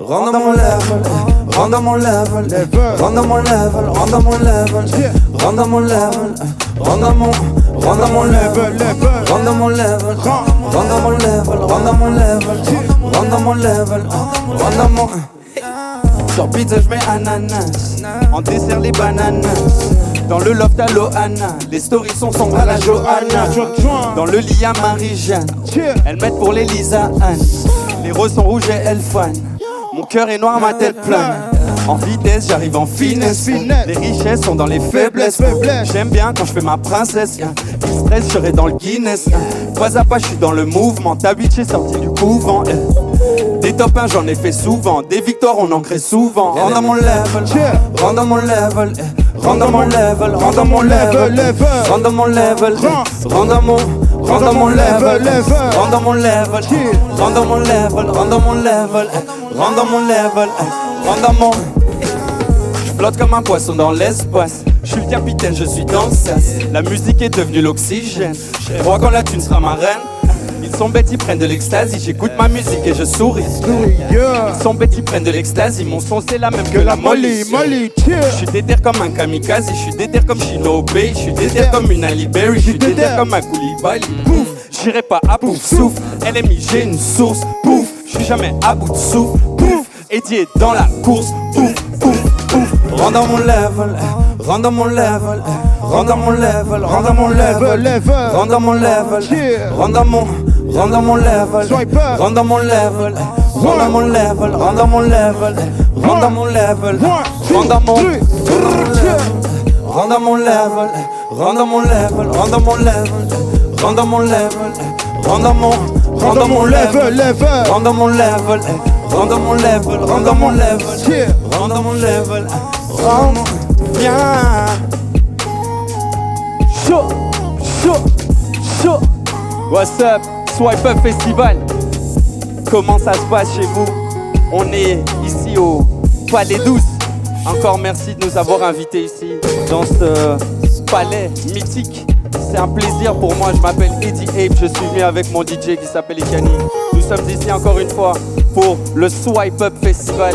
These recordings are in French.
rentre dans mon level, rentre dans mon level, rentre dans mon level, rentre dans mon level, rentre dans mon level, rentre dans mon level, rentre dans mon level, rentre dans mon level, rentre dans mon level, rentre dans mon level, rentre dans mon. Sur pizza j'mets ananas, en dessert les bananes. Dans le loft à Loana, les stories sont sombres à la Johanna. Dans le lit à Marie-Jeanne, elles mettent pour les Lisa Anne. Les roses sont rouges et elles fanent. Mon cœur est noir, ma tête plane. En vitesse, j'arrive en finesse. Les richesses sont dans les faiblesses. J'aime bien quand je fais ma princesse. Il stress, je serai dans le Guinness. Pas à pas, je suis dans le mouvement. Ta bitch est sortie du couvent. Des top 1, j'en ai fait souvent. Des victoires, on en crée souvent. Rentre dans mon level, rentre dans mon level. Rentre dans mon level, rentre dans mon level, rentre dans mon level, rentre dans mon level, rentre dans mon level, rentre dans mon level, rentre dans mon level, rentre dans mon level, rentre dans mon. Je flotte comme un poisson dans l'espace. Je suis le capitaine, je suis dans le sas. La musique est devenue l'oxygène. Je crois quand la thune sera ma reine. Ils sont bêtes, ils prennent de l'extasie. J'écoute ma musique et je souris. Ils sont bêtes, ils prennent de l'extasie. Mon son c'est la même que la Molly. Je suis déter comme un kamikaze. Je suis déter comme Shinobe. Je suis déter comme une Ali Berry. Je suis déter comme un Koulibaly. Pouf, j'irai pas à bout de souffle. LMI j'ai une source. Pouf, je suis jamais à bout de souffle. Pouf, Eddie est dans la course. Pouf, pouf, pouf. Rentre dans mon level, rentre dans mon level, rentre dans mon level, rentre dans mon level, rentre dans mon level, rentre dans mon. Rentre dans mon level, rentre dans mon level, rentre dans mon level, rentre dans mon level, rentre dans mon level, rentre dans mon rentre dans mon level, rentre dans mon level, rentre dans mon level, rentre dans mon level, rentre dans mon level, rentre dans mon level, rentre dans mon level, rentre dans mon level, rentre dans mon level, rentre, viens. Chaud, chaud, chaud. What's up? Swipe Up Festival. Comment ça se passe chez vous? On est ici au Palais 12. Encore merci de nous avoir invités ici dans ce palais mythique. C'est un plaisir pour moi. Je m'appelle Eddie Ape. Je suis venu avec mon DJ qui s'appelle Ikani. Nous sommes ici encore une fois pour le Swipe Up Festival,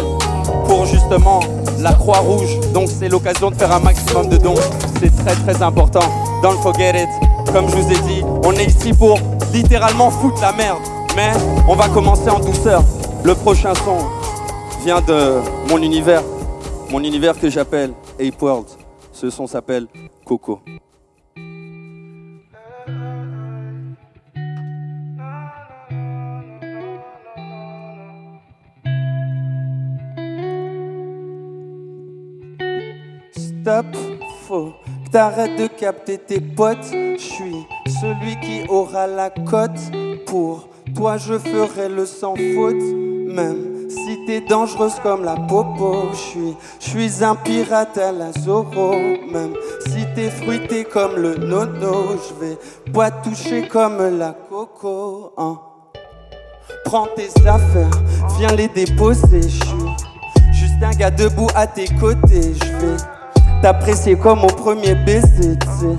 pour justement la Croix-Rouge. Donc c'est l'occasion de faire un maximum de dons. C'est très très important. Don't forget it. Comme je vous ai dit, on est ici pour littéralement foutre la merde. Mais on va commencer en douceur. Le prochain son vient de mon univers que j'appelle Ape World. Ce son s'appelle Coco. Stop, faut que t'arrêtes de capter tes potes. J'suis celui qui aura la cote. Pour toi je ferai le sans faute. Même si t'es dangereuse comme la popo. J'suis un pirate à la Zorro. Même si t'es fruité comme le nono, j'vais pas toucher comme la coco, hein. Prends tes affaires, viens les déposer. J'suis juste un gars debout à tes côtés. J'vais t'apprécier comme au premier baiser, t'sais.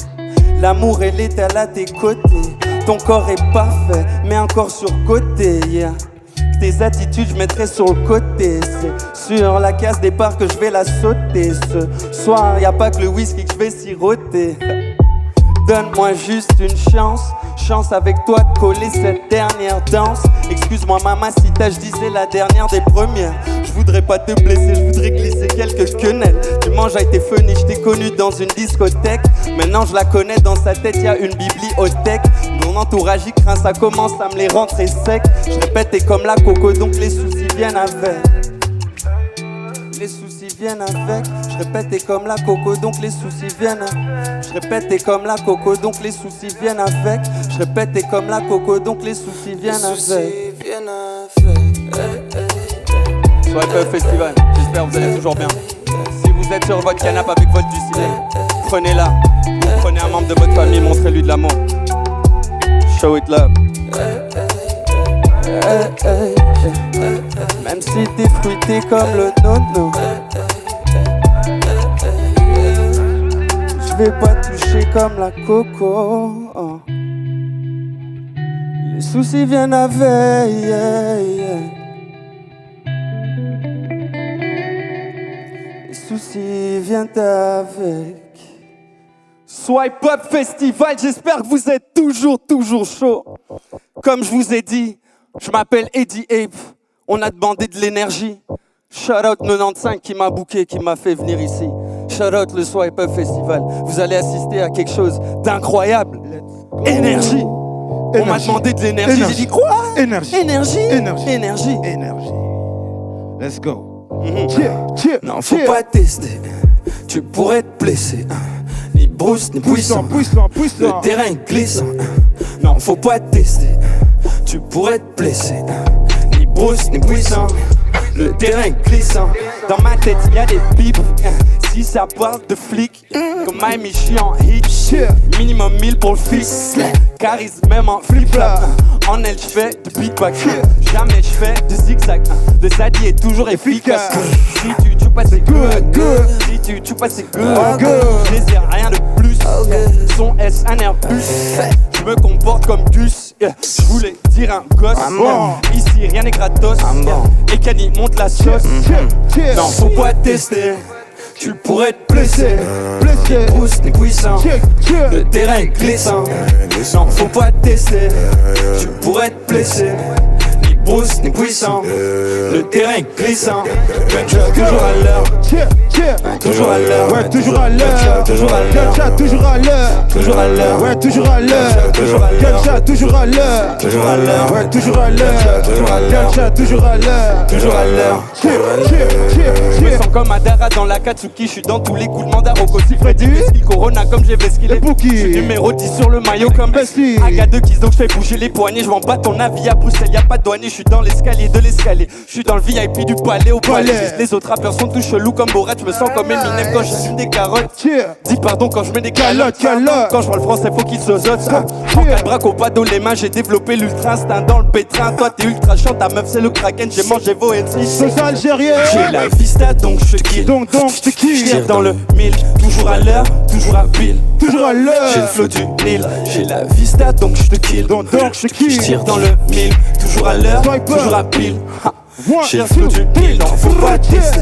L'amour et l'étal à tes côtés. Ton corps est parfait, mais encore surcoté, yeah. Tes attitudes, je mettrai sur le côté. C'est sur la case départ que je vais la sauter. Ce soir, y a pas que le whisky que je vais siroter. Donne-moi juste une chance. Chance avec toi de coller cette dernière danse. Excuse-moi mamacita, je disais la dernière des premières. Je voudrais pas te blesser, je voudrais glisser quelques quenelles. Tu manges avec tes funny, je t'ai connu dans une discothèque. Maintenant je la connais, dans sa tête y a une bibliothèque. Mon entourage y craint, ça commence à me les rentrer secs. Je répète, t'es comme la coco, donc les soucis viennent avec. Les soucis viennent avec. Je répète, t'es comme la coco, donc les soucis viennent. Je répète, t'es comme la coco, donc les soucis viennent avec. Je répète, t'es comme la coco, donc les soucis viennent avec. Swipe Up Festival, j'espère que vous allez toujours bien. Si vous êtes sur votre canapé avec votre duciné, prenez-la. Prenez un membre de votre famille, montrez-lui de l'amour. Show it love. Même si t'es fruité comme le nono, je vais pas toucher comme la coco, oh. Les soucis viennent avec, yeah, yeah. soucis, viens avec. Swipe Up Festival, j'espère que vous êtes toujours chaud. Comme je vous ai dit, je m'appelle Eddie Ape, on a demandé de l'énergie. Shout out 95 qui m'a booké, qui m'a fait venir ici. Shout out le Swipe Up Festival. Vous allez assister à quelque chose d'incroyable. Énergie. On m'a demandé de l'énergie. J'ai dit quoi? Énergie. Énergie. Let's go. Non, faut pas tester, tu pourrais te blesser. Ni Bruce, ni puissant. Le terrain est glissant. Non, faut pas tester, tu pourrais te blesser. Ni Bruce, ni puissant. Le terrain est glissant. Dans ma tête, y'a des bips. Si ça parle de flics, comme Miami, je suis en hit. Minimum 1000 pour le fils. Charisme même en flip-flop. En elle, j'fais de beatback. Jamais j'fais de zigzag. Le Zadie est toujours efficace. Si tu tues pas, c'est good. Si tu tues pas, c'est good. Je désire rien de plus. Son S, un Airbus. Je me comporte comme Gus. Je voulais dire un gosse. Ici, rien n'est gratos. Et Kanye monte la sauce. Non, faut pas tester, tu pourrais te blesser. Ni Bruce, ni puissant. Le terrain est glissant. Non, faut pas tester, tu pourrais te blesser. Ni Bruce, ni puissant. Le terrain est glissant. Toujours à l'heure. Toujours à l'heure. Ouais, toujours à l'heure. Toujours à l'heure. Toujours à l'heure. Toujours à l'heure. Ouais, toujours à l'heure. Toujours à l'heure. Toujours à l'heure. Toujours à l'heure. Ouais, toujours à l'heure. Toujours à l'heure. Toujours à l'heure. Toujours à l'heure. Je me sens comme Adara dans la Katsuki. Je suis dans tous les coups de mandat. Rocossi, Freddy, Whisky, Corona comme j'ai Vesky. Je suis numéro 10 sur le maillot comme Besky. Aga de Kiss, donc je fais bouger les poignets. Je vends pas ton avis à Bruxelles, y'a pas de douanier. Je suis dans l'escalier de l'escalier. Je suis dans le VIP du palais au palais. Les autres rappeurs sont tous chelous comme Borat. Je me sens comme Eminem quand j'allume des carottes. Dis pardon quand je mets des calottes. Quand je parle français, faut qu'ils sozotent. En quatre bras, au pas d'eau les mains, j'ai développé l'ultra instinct dans le pétrin. Toi t'es ultra chiant, ta meuf c'est le Kraken. J'ai mangé vos MC. C'est algérien. J'ai la vista donc je kill. Donc, je te Je kiffe. tire dans le mille, toujours à l'heure, toujours à pile. Toujours à J'ai le l'heure. flow du Nil, j'ai la vista donc je te kill. Donc, je te Je kiffe. tire dans le mille, toujours à l'heure, Swipe up. toujours à pile. Ha. J'ai le One, flow du Nil, Non, faut pas tester,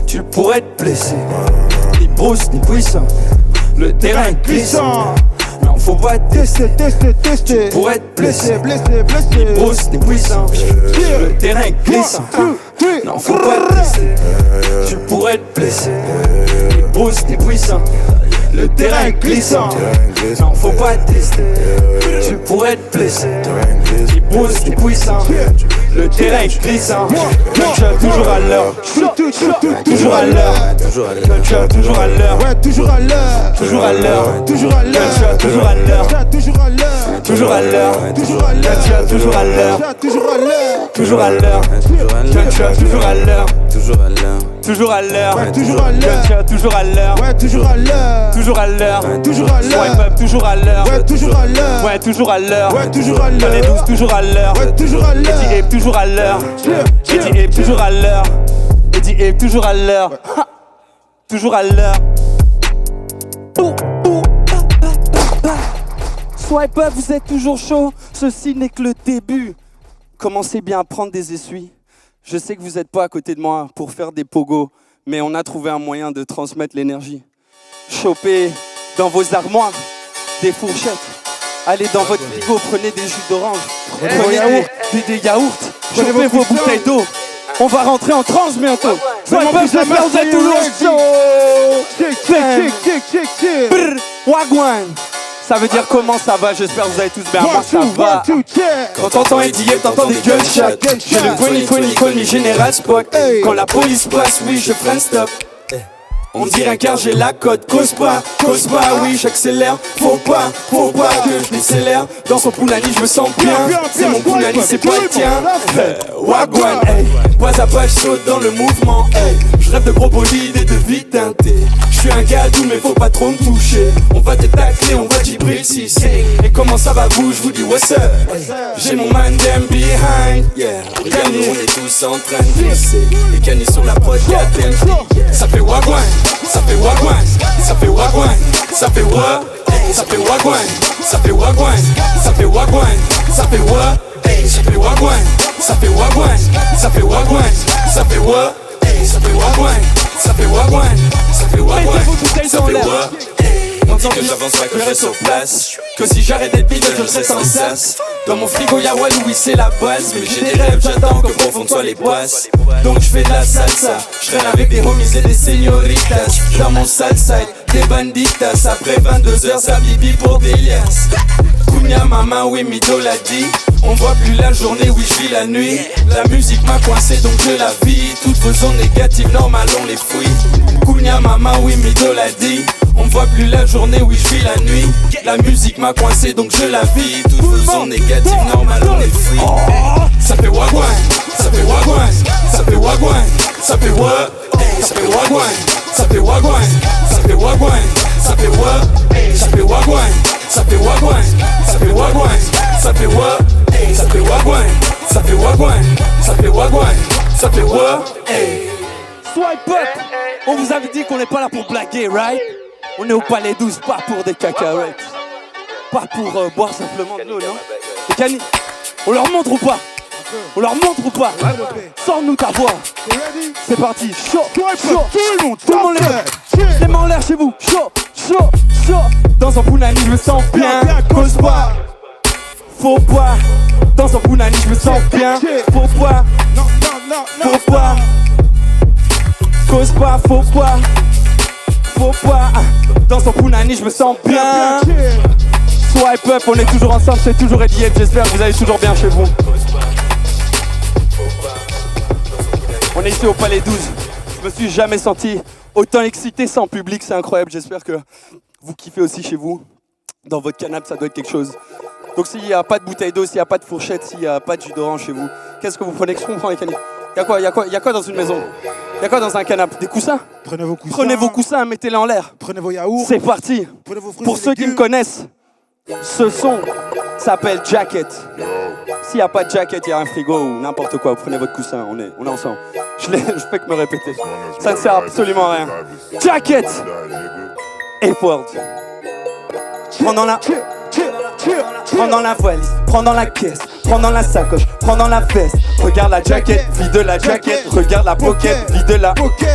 tu pourrais te blesser. Ni Bruce, ni puissant. Le terrain est glissant. Non, faut pas tester, Tester. pourrais te blesser. Blessé. Bruce, ni puissant. Le terrain est glissant. Non, faut pas tester, tu pourrais te blesser. Ni Bruce, ni puissant. Le terrain est glissant. Non, faut pas tester, tu pourrais te blesser. Ni Bruce, ni puissant. Le terrain est glissant. Toujours à l'heure, toujours à l'heure, toujours à l'heure, Ouais, toujours à l'heure. toujours à l'heure, Toujours à l'heure. toujours à l'heure, Toujours à l'heure. toujours à l'heure, Toujours à l'heure. toujours à l'heure, Toujours à l'heure. toujours à l'heure, toujours à l'heure, Toujours à l'heure. toujours à l'heure, Ouais, toujours à l'heure. toujours à l'heure, Ouais, toujours à l'heure. toujours à l'heure, Toujours à Swipe l'heure. up, toujours à l'heure, Ouais, toujours à l'heure. ouais, toujours à l'heure, Ouais, toujours à dans les 12, l'heure. toujours à l'heure, Ouais, toujours à l'heure. Eddie Ape, toujours à l'heure, Eddie Ape, toujours à l'heure, Eddie Ape, toujours à l'heure, Ha. Toujours à l'heure. Swipe up, vous êtes toujours chaud, ceci n'est que le début. Commencez bien à prendre des essuies. Je sais que vous n'êtes pas à côté de moi pour faire des pogos, mais on a trouvé un moyen de transmettre l'énergie. Chopez dans vos armoires des fourchettes. Allez dans votre frigo, prenez des jus d'orange, prenez des yaourts, Prenez chopez vos vos coussins. bouteilles d'eau. On va rentrer en transe bientôt. Swipe up, j'espère que vous êtes toujours chaud. Check. Brr, Wagwan. Ça veut dire comment ça va, j'espère que vous allez tous bien. Moi ça va. Quand t'entends Eddie Ape, t'entends des gunshots. J'ai le 20 call me General Spock. Quand la police passe, oui je freine stop. On dirait car j'ai la cote, cause pas, oui j'accélère. Faut pas que je décélère. Dans son poulani je me sens bien. C'est mon poulani, c'est pas le tien. Wagwan, hey, pas à pas je saute dans le mouvement. Hey, je rêve de gros bolides et de vie teintée. Je suis un gars doux mais faut pas trop me toucher. On va te tacler, on va Djibril Cissé. Et comment ça va vous, je vous dis what's up. J'ai mon man them behind. Yeah, regarde nous on est tous en train de glisser. Et Kanye sur la prod, goddamn. Ça fait wagwan, ça fait wagwan, ça fait wagwan, ça fait what? Ça fait wagwan, ça fait wagwan, ça fait wagwan, ça fait what? Ça fait wagwan, ça fait wagwan, ça fait wagwan, ça fait what? Ça fait wagwan, Ça fait wagwan, ça fait wagwan. Mettez vos bouteilles dans l'air. On dit que j'avance pas, que je reste sur place. Que si j'arrête d'être bidon, je le sais sans sas. Dans mon frigo y'a Walou, oui c'est la base. Mais j'ai des rêves, j'attends que profonde soient les boisses. Donc je fais de la salsa, je traîne avec des homies et des señoritas. Dans mon side, des banditas. Après 22h, ça bibi pour des liasses. Kounia mama, oui Mito l'a dit. On voit plus la journée, oui je vis la nuit. La musique m'a coincé donc je la vis. Toutes vos ondes négatives, normales on les fouille. Kounia mama, oui Mito l'a dit. On voit plus la journée, oui je vis la nuit. La musique m'a coincé donc je la vis. Toutes vos ondes négatives, normales on les fouille. Ça fait wagwan, ça fait wagwan, ça fait wagwan, ça fait wa, ça fait wagwan, ça fait wagwan, ça fait wagwan, ça fait wa, ça fait wagwan, ça fait wagwan, ça fait wagwan, ça fait wa, ça fait wagwan, ça fait wagwan, ça fait wagwan, ça fait wa. Swipe up. On vous avait dit qu'on n'est pas là pour blaguer, right? On est au Palais 12, pas pour des cacahuètes. Pas pour boire simplement de l'eau, non? Les canis, on leur montre ou pas? On leur montre ou pas? Sors-nous ta voix. C'est parti, chaud, chaud. Tout le monde lève. Les mains en l'air chez vous. Chaud, chaud, chaud. Dans un Pounani, je me sens bien. Cause pas, faut pas. Dans un Pounani, je me sens bien. Faut pas, faut pas. Cause pas, faut pas. Faut pas. Dans son Pounani, je me sens bien. Swipe up, on est toujours ensemble, c'est toujours Eddie. J'espère que vous allez toujours bien chez vous. On est ici au Palais 12. Je me suis jamais senti autant excité sans public, c'est incroyable. J'espère que vous kiffez aussi chez vous. Dans votre canapé, ça doit être quelque chose. Donc s'il n'y a pas de bouteille d'eau, s'il n'y a pas de fourchette, s'il n'y a pas de jus d'orange chez vous, qu'est-ce que vous prenez? Qu'est-ce qu'on prend les canis? Y'a quoi dans une maison? Y'a quoi dans un canapé? Des coussins? Prenez vos coussins, mettez-les en l'air. Prenez vos yaourts. C'est parti. Pour ceux qui me connaissent, ce son s'appelle Jacket. S'il n'y a pas de jacket, il y a un frigo ou n'importe quoi. Vous prenez votre coussin, on est ensemble. Je fais que me répéter. Ça ne sert absolument à rien. Jacket. F-word. Prends dans la valise, prends dans la caisse, prends dans la sacoche, prends dans la veste. Regarde la jacket, vide la jacket, regarde la pocket, vide la.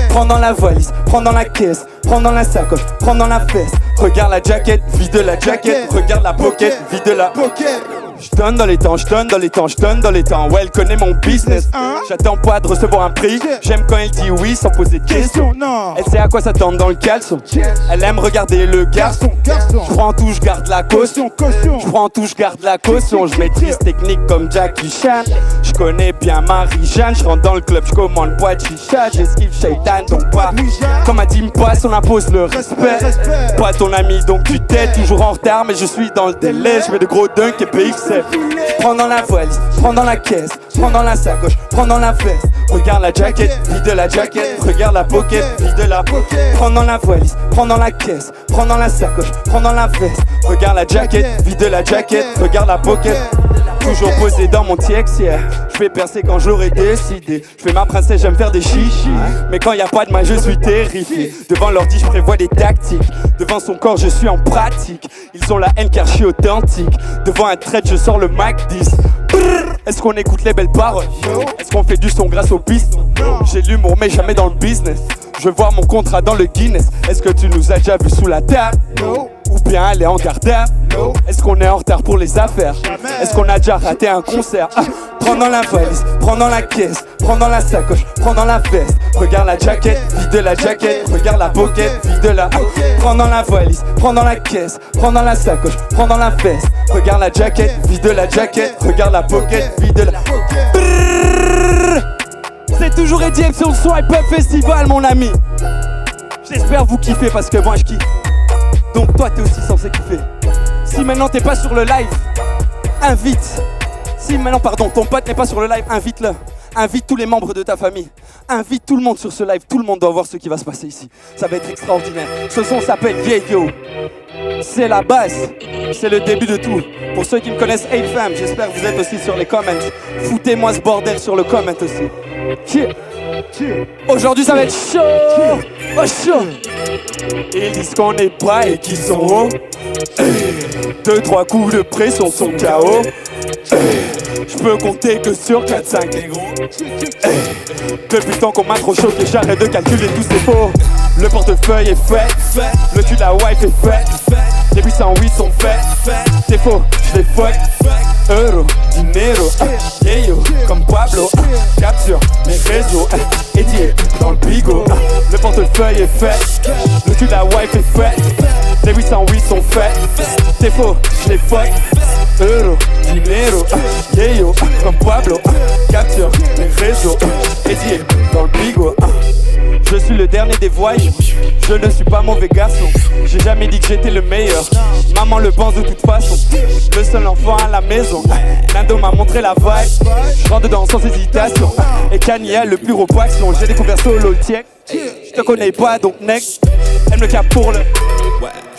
Prends dans la valise, prends dans la caisse, prends dans la sacoche, prends dans la veste. Regarde la jacket, vide la jacket, regarde la pocket, vide la. Je donne dans les temps, je donne dans les temps, je donne dans les temps. Ouais, elle connaît mon business. J'attends pas de recevoir un prix. J'aime quand elle dit oui sans poser de questions. Elle sait à quoi s'attendre dans le caleçon. Elle aime regarder le garçon. Je prends tout, je garde la caution. Je prends tout, je garde la caution. Je maîtrise technique comme Jackie Chan. Je connais bien Marie-Jeanne. Je rentre dans le club, je commande boîte chicha. J'esquive Shaitan, donc pas. Quand ma team passe, on impose le respect. Pas ton ami, donc tu t'es toujours en retard. Mais je suis dans le délai. Je mets de gros dunks et PXL. Prends dans la valise, prends dans la caisse, prends dans la sacoche, prends dans la veste. Regarde la jacket, vide la jacket, regarde la pocket, vide la. Prends dans la valise, prends dans la caisse, prends dans la sacoche, prends dans la veste. Regarde la jacket, vide la jacket, regarde la pocket. Toujours posé dans mon TX, yeah. Je vais percer quand j'aurai décidé. Je fais ma princesse, j'aime faire des chichis. Mais quand y a pas de mal, je suis terrifié. Devant l'ordi, je prévois des tactiques. Devant son corps, je suis en pratique. Ils ont la haine car je suis authentique. Devant un trait, je sors le Mac 10. Est-ce qu'on écoute les belles paroles? Est-ce qu'on fait du son grâce au piston? J'ai l'humour mais jamais dans le business. Je veux voir mon contrat dans le Guinness. Est-ce que tu nous as déjà vu sous la table? Ou bien elle est en garde à? Est-ce qu'on est en retard pour les affaires? Est-ce qu'on a déjà raté un concert? Prends dans la valise, prends dans la caisse, prends dans la sacoche, prends dans la veste. Regarde la jacket, vide la jacket, regarde la pocket, vide la. Prends dans la valise, prends dans la caisse, prends dans la sacoche, prends dans la veste. Regarde la jacket, vide la jacket, regarde la pocket, vide la. C'est toujours Eddie sur le Swipe Up Festival, mon ami. J'espère vous kiffer parce que moi je kiffe. Donc toi t'es aussi censé kiffer. Si maintenant t'es pas sur le live, invite. Si maintenant, pardon, ton pote n'est pas sur le live, invite-le. Invite tous les membres de ta famille. Invite tout le monde sur ce live. Tout le monde doit voir ce qui va se passer ici. Ça va être extraordinaire. Ce son s'appelle Yeah Yo. C'est la base. C'est le début de tout. Pour ceux qui me connaissent, hey fam, j'espère que vous êtes aussi sur les comments. Foutez-moi ce bordel sur le comment aussi. Aujourd'hui, ça va être chaud. Oh, chaud. Ils disent qu'on est bas et qu'ils sont hauts. 2-3 coups de pression sont KO. Je peux compter que sur 4-5 négros. Depuis le temps qu'on m'a trop choqué, j'arrête de calculer tout c'est faux. Le portefeuille est fait, le cul de la wife est fait. Les 808 sont faits, c'est faux, je les fuck. Euro, dinero, yeah yo, comme Pablo. Capture mes réseaux, Eddie dans le bigot. Le portefeuille est fait, le cul de la wife est fait. Les 808 sont faits, c'est faux, je les fuck. Euro, dinero, yeah yo, comme Pablo. Capture mes réseaux, Eddie dans le bigot. Je suis le dernier des voyous, je ne suis pas mauvais garçon. J'ai jamais dit que j'étais le meilleur, maman le pense de toute façon. Le seul enfant à la maison, Nando m'a montré la vibe. Je rentre dedans sans hésitation, et Kanye a le plus gros action. J'ai découvert solo le tien, je te connais pas donc next. Elle me capte pour le,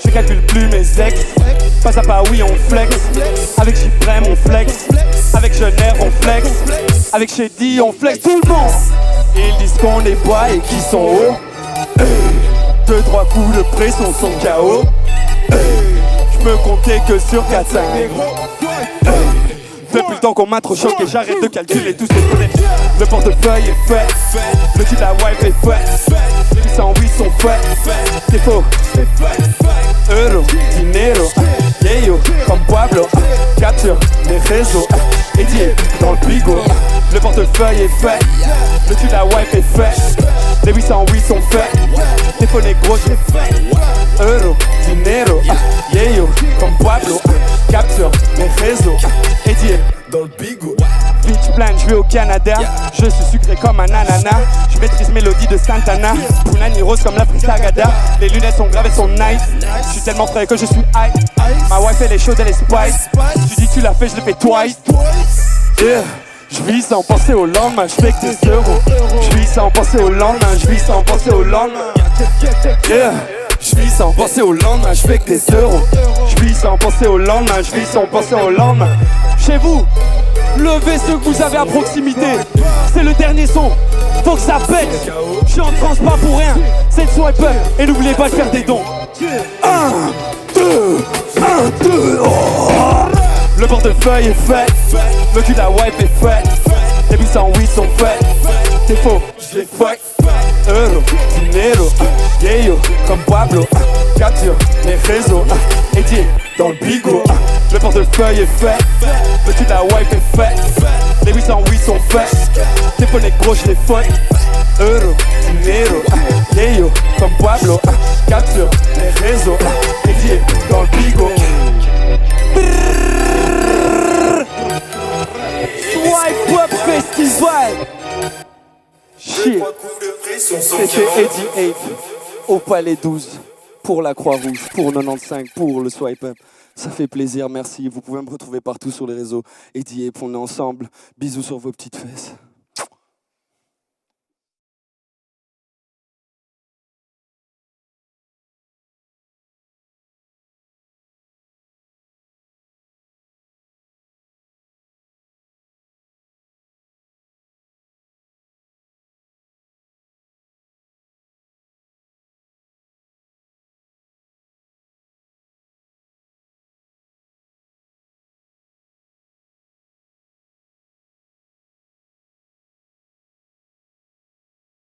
je calcule plus mes ex. Pas à pas oui on flex, avec Chyprem on flex, avec Genève on flex, avec Shady on flex tout le monde. Ils disent qu'on est bas et qu'ils sont hauts. 2-3 coups de pression sont KO. Je peux compter que sur 4-5 négros. Depuis le temps qu'on m'a trop choqué, j'arrête de calculer tout ce que je. Le portefeuille est fait, le cul de la wife est fait. Les 808 sont faits, c'est faux. Euro, dinero, yeah yo, comme Pablo. Capture les réseaux, Eddie dans le bigot. Le portefeuille est fait, le cul de la wife est fait. Les 808 sont faits, c'est faux négro, j'ai fait. Euro, dinero, yeah yo, comme Pablo. Capture les réseaux, Eddie dans le bigot. Beach plan, je vais au Canada. Je suis sucré comme un ananas. Je maîtrise mélodie de Santana. Punani rose comme la Sagada. Les lunettes sont graves et sont nice. Je suis tellement frais que je suis high. Ma wife elle est chaude, elle est spice. Tu dis tu l'as fait, je l'ai fait twice. Yeah. Je vis sans penser au lendemain, je fais que des euros. Je vis sans penser au lendemain, je vis sans penser au lendemain. Yeah. Je vis sans penser au lendemain, je fais que des euros. Je vis sans penser au lendemain, je vis sans penser au lendemain. Chez vous, levez ceux que vous avez à proximité. C'est le dernier son, faut que ça pète. Je suis en transe pas pour rien, c'est le swipe up. Et n'oubliez pas de faire des dons. 1, 2, 1, 2, oh. Le portefeuille est fait, le cul de la wipe est fait. Les 808 sont faits, c'est faux, je les fuck. Euro, dinero, yeah yo, comme Pablo. Capture les réseaux, Eddie dans le bigot. Le portefeuille est fait, le cul de la wipe est fait. Les 808 sont faits, c'est faux négro, je les fuck. Euro, dinero, yeah yo, comme Pablo. Capture les réseaux, Eddie dans le bigot. Swipe Up Festival. Shit. C'était Eddie Ape au Palais 12 pour la Croix-Rouge, pour 95, pour le Swipe Up. Ça fait plaisir, merci. Vous pouvez me retrouver partout sur les réseaux. Eddie Ape, on est ensemble. Bisous sur vos petites fesses.